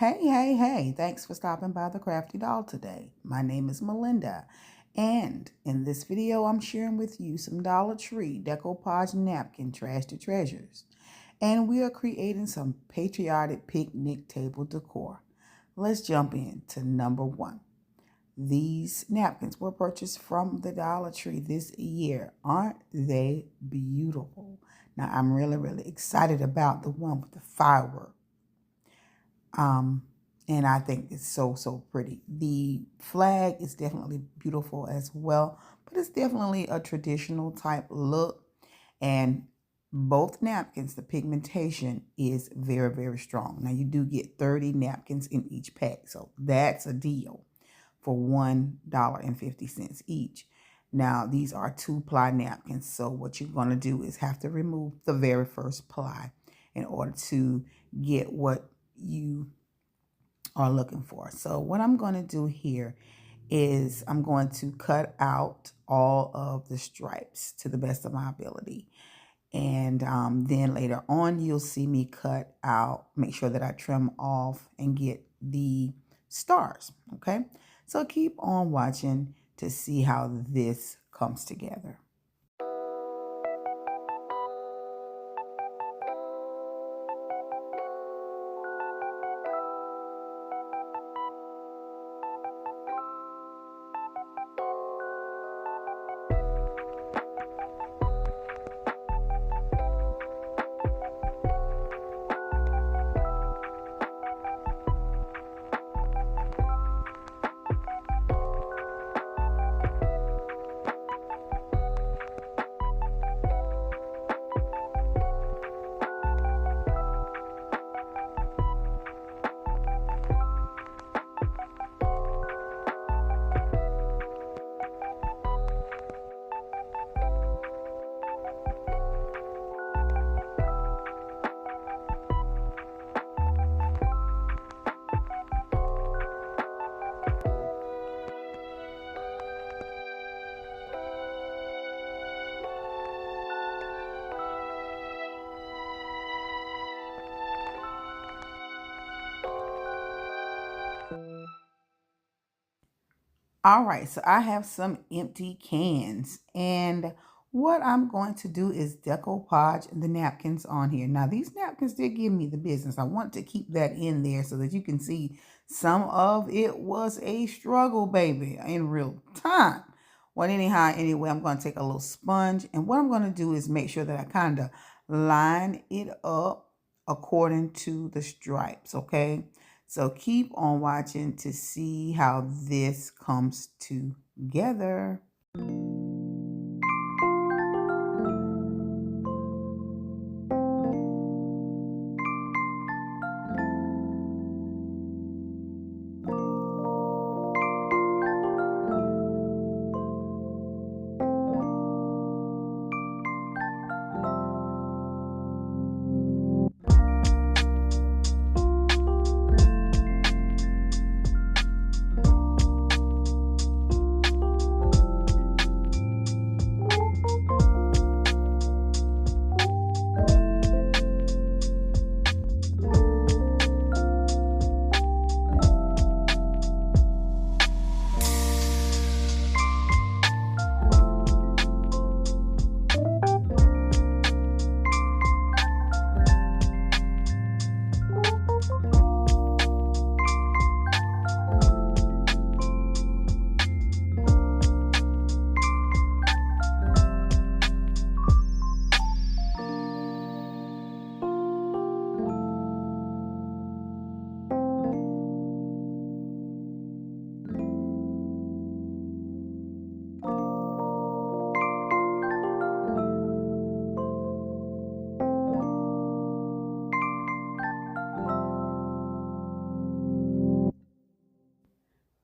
Hey, thanks for stopping by the Crafty Doll today. My name is Melinda, and in this video, I'm sharing with you some Dollar Tree decoupage napkin trash to treasures. And we are creating some patriotic picnic table decor. Let's jump into number one. These napkins were purchased from the Dollar Tree this year. Aren't they beautiful? Now, I'm really excited about the one with the firework. And I think it's so pretty. The flag is definitely beautiful as well, but it's definitely a traditional type look. And both napkins, the pigmentation is very strong. Now you do get 30 napkins in each pack, so that's a deal for $1.50 each. Now these are 2-ply napkins, so what you're going to do is have to remove the very first ply in order to get what you are looking for. So what I'm going to do here is I'm going to cut out all of the stripes to the best of my ability. And then later on, you'll see me cut out, make sure that I trim off and get the stars. Okay, so keep on watching to see how this comes together. All right, so I have some empty cans, and what I'm going to do is decoupage the napkins on here. Now, these napkins did give me the business. I want to keep that in there so that you can see some of it was a struggle, baby, in real time. Well, anyhow, anyway, I'm going to take a little sponge, and what I'm going to do is make sure that I kind of line it up according to the stripes, okay? So keep on watching to see how this comes together.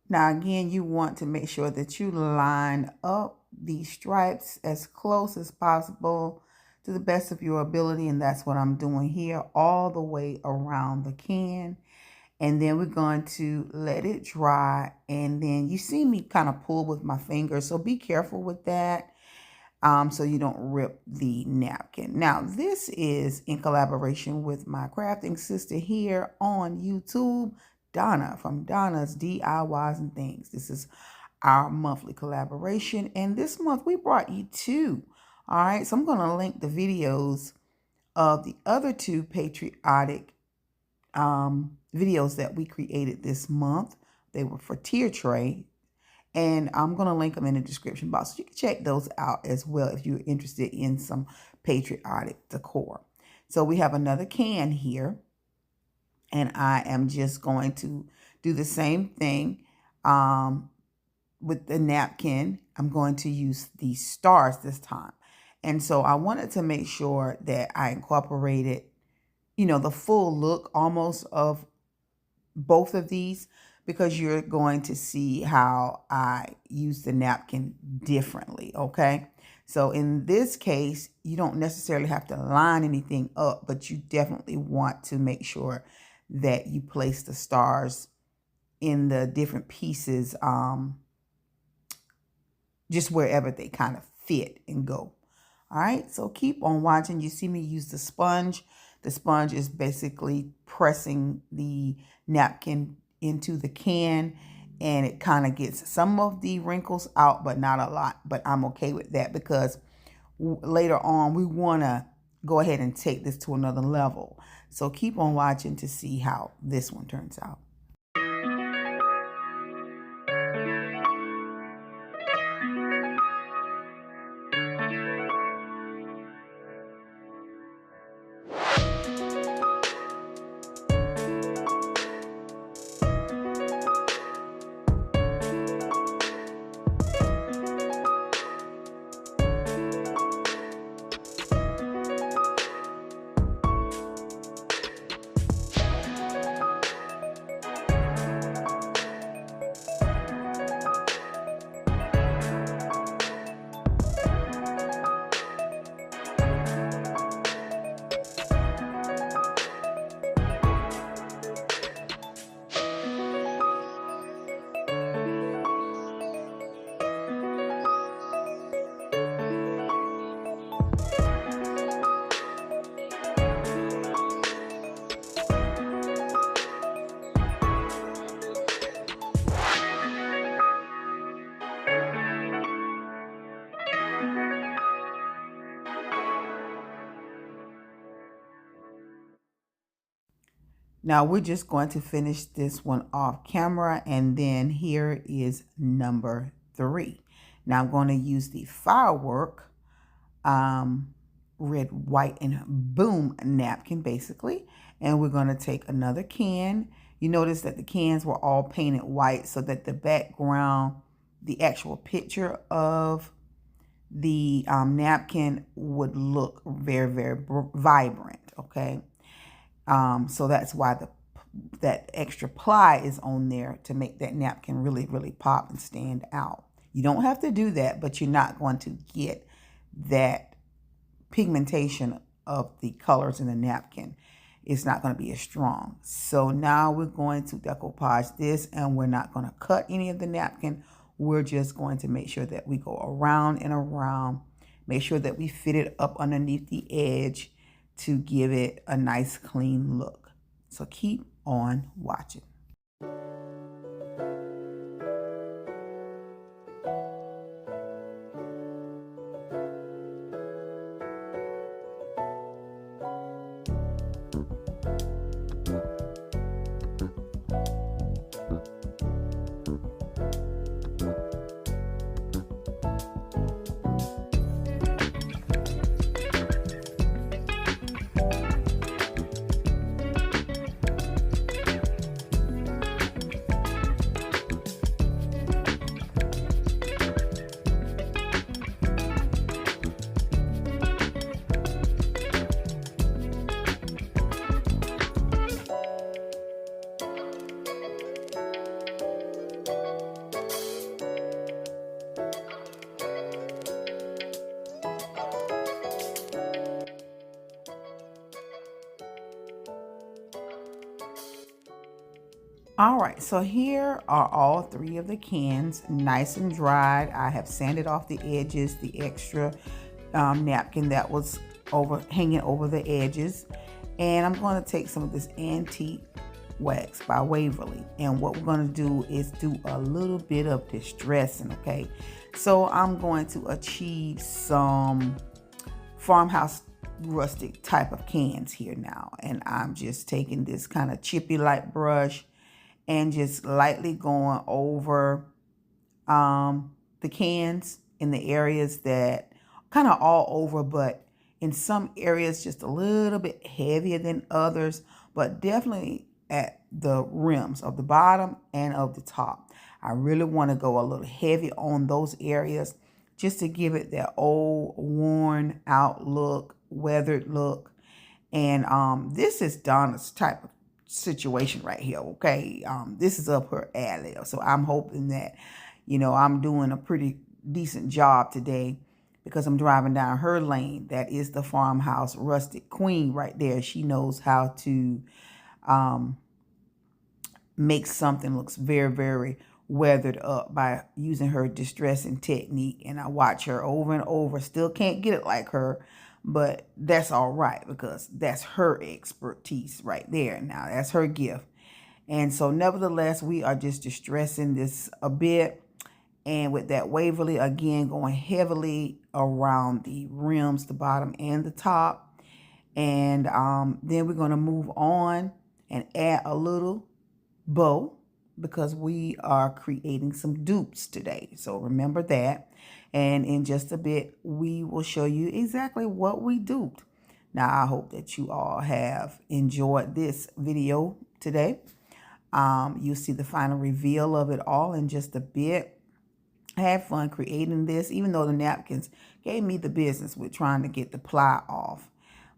Now, again, you want to make sure that you line up these stripes as close as possible to the best of your ability. And that's what I'm doing here all the way around the can. And then we're going to let it dry. And then you see me kind of pull with my fingers, so be careful with that. so you don't rip the napkin. Now, this is in collaboration with my crafting sister here on YouTube, Donna, from Donna's DIYs and Things. This is our monthly collaboration, and this month we brought you two. All right, so I'm going to link the videos of the other two patriotic videos that we created this month. They were for tier tray, and I'm going to link them in the description box. So you can check those out as well if you're interested in some patriotic decor. So we have another can here, and I am just going to do the same thing with the napkin. I'm going to use the stars this time. And so I wanted to make sure that I incorporated, the full look almost of both of these, because you're going to see how I use the napkin differently, okay? So in this case, you don't necessarily have to line anything up, but you definitely want to make sure that you place the stars in the different pieces, just wherever they kind of fit and go. All right, so keep on watching. You see me use the sponge. The sponge is basically pressing the napkin into the can, and it kind of gets some of the wrinkles out, but not a lot. But I'm okay with that because later on we want to go ahead and take this to another level. So keep on watching to see how this one turns out. Now we're just going to finish this one off camera, and then here is number 3. Now I'm going to use the firework red, white, and boom napkin basically, and we're going to take another can. You notice that the cans were all painted white so that the background, the actual picture of the napkin would look very, very vibrant, okay? So that's why that extra ply is on there to make that napkin really, really pop and stand out. You don't have to do that, but you're not going to get that pigmentation of the colors in the napkin. It's not going to be as strong. So now we're going to decoupage this, and we're not going to cut any of the napkin. We're just going to make sure that we go around and around, make sure that we fit it up underneath the edge to give it a nice clean look. So keep on watching. All right, so here are all three of the cans, nice and dried. I have sanded off the edges, the extra napkin that was hanging over the edges. And I'm going to take some of this antique wax by Waverly. And what we're going to do is do a little bit of distressing, okay? So I'm going to achieve some farmhouse rustic type of cans here now. And I'm just taking this kind of chippy light brush and just lightly going over the cans in the areas that kind of all over, but in some areas just a little bit heavier than others, but definitely at the rims of the bottom and of the top. I really want to go a little heavy on those areas just to give it that old, worn out look, weathered look. And this is Donna's type of situation right here, okay? This is up her alley. So I'm hoping that, I'm doing a pretty decent job today because I'm driving down her lane. That is the farmhouse rustic queen right there. She knows how to make something looks very, very weathered up by using her distressing technique. And I watch her over and over. Still can't get it like her, but that's all right because that's her expertise right there. Now, that's her gift. And so nevertheless, we are just distressing this a bit. And with that Waverly, again, going heavily around the rims, the bottom and the top. And then we're going to move on and add a little bow because we are creating some dupes today. So remember that. And in just a bit, we will show you exactly what we duped. Now, I hope that you all have enjoyed this video today. You'll see the final reveal of it all in just a bit. I had fun creating this, even though the napkins gave me the business with trying to get the ply off.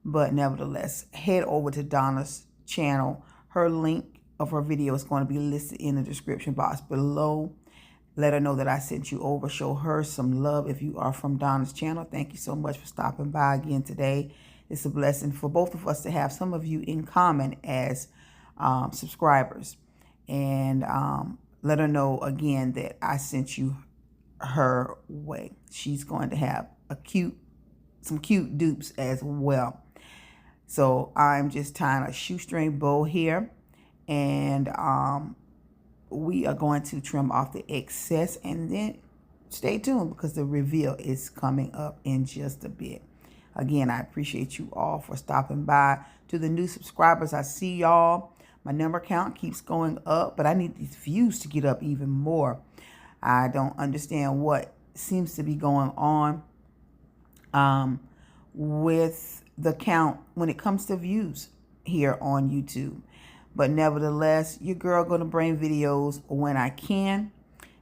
But nevertheless, head over to Donna's channel. Her link of her video is going to be listed in the description box below. Let her know that I sent you over. Show her some love if you are from Donna's channel. Thank you so much for stopping by again today. It's a blessing for both of us to have some of you in common as subscribers. And let her know again that I sent you her way. She's going to have some cute dupes as well. So I'm just tying a shoestring bow here, and we are going to trim off the excess, and then stay tuned because the reveal is coming up in just a bit. Again, I appreciate you all for stopping by. To the new subscribers, I see y'all. My number count keeps going up, but I need these views to get up even more. I don't understand what seems to be going on with the count when it comes to views here on YouTube. But nevertheless, your girl going to bring videos when I can.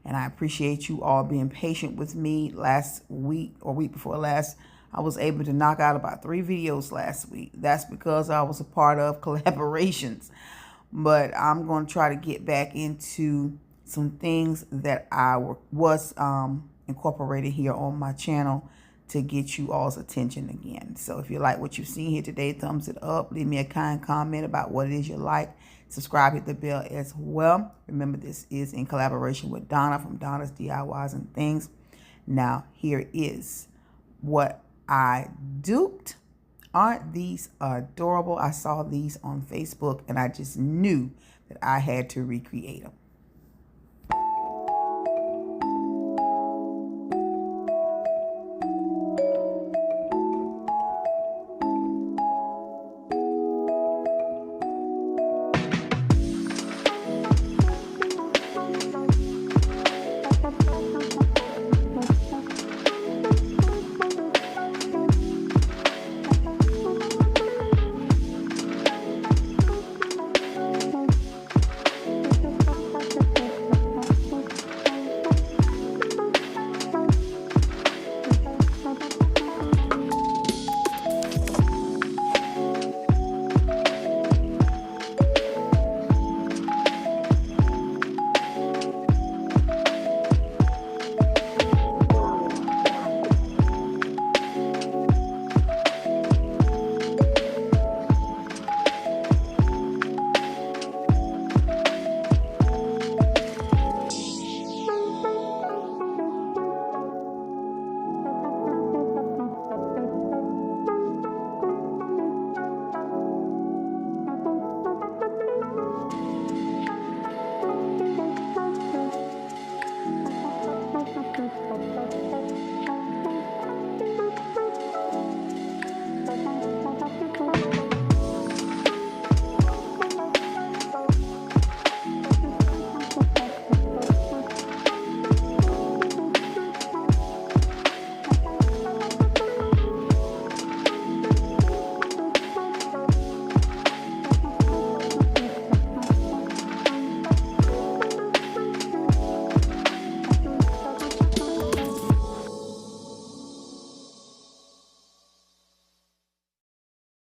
And I appreciate you all being patient with me. Last week or week before last, I was able to knock out about 3 videos last week. That's because I was a part of collaborations. But I'm going to try to get back into some things that I was incorporated here on my channel to get you all's attention again. So if you like what you've seen here today, thumbs it up. Leave me a kind comment about what it is you like. Subscribe, hit the bell as well. Remember, this is in collaboration with Donna from Donna's DIYs and Things. Now, here is what I duped. Aren't these adorable? I saw these on Facebook and I just knew that I had to recreate them.